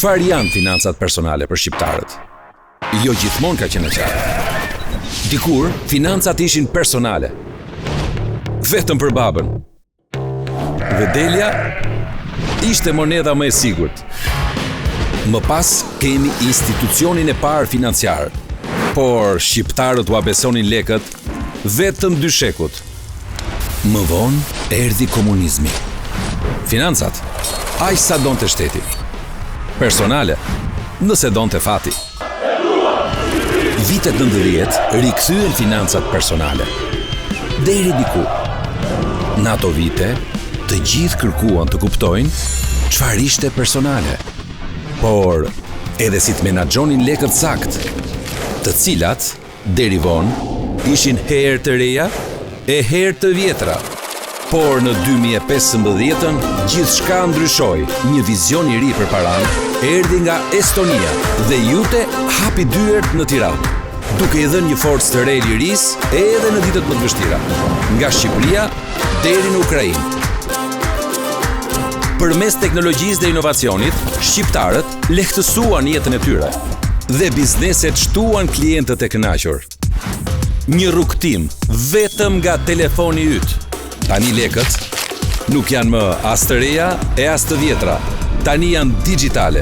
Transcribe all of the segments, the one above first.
Çfarë janë financat personale për shqiptarët? Jo gjithmonë ka qenë qartë. Dikur, financat ishin personale. Vetëm për babën. Dhe delja ishte monedha më e sigurt. Më pas kemi institucionin e parë financiar. Por shqiptarët u abesonin lekët vetëm 2 shekut. Më vonë erdhi komunizmi. Financat, aq sa donte shteti. Personale, nëse donte fati. Vitet 90 rikthyen financat personale. Deri diku. Në ato vite, të gjithë kërkuan të kuptojnë çfarë ishte personale. Por edhe si të menaxhonin lekët sakt, të cilat deri vonë ishin herë të reja e herë të vjetra. Por në 2015 gjithçka ndryshoi. Një vizion i ri për paranë erdhi nga Estonia dhe Jute hapi dyert në Tiranë, duke i dhënë një forcë të re lirisë edhe në ditët më të vështira, nga Shqipëria deri në Ukrainë. Përmes teknologjisë dhe inovacionit, shqiptarët lehtësuan jetën e tyre dhe bizneset shtuan klientët e kënaqur. Një rrugtim vetëm nga telefoni yt. Tani lekët nuk janë më as të reja e as të vjetra. Tani janë digjitale,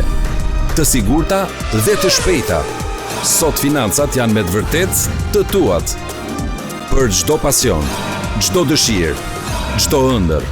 të sigurta dhe të shpejta. Sot financat janë me të vërtet të tuat. Për çdo pasion, çdo dëshirë, çdo ëndër.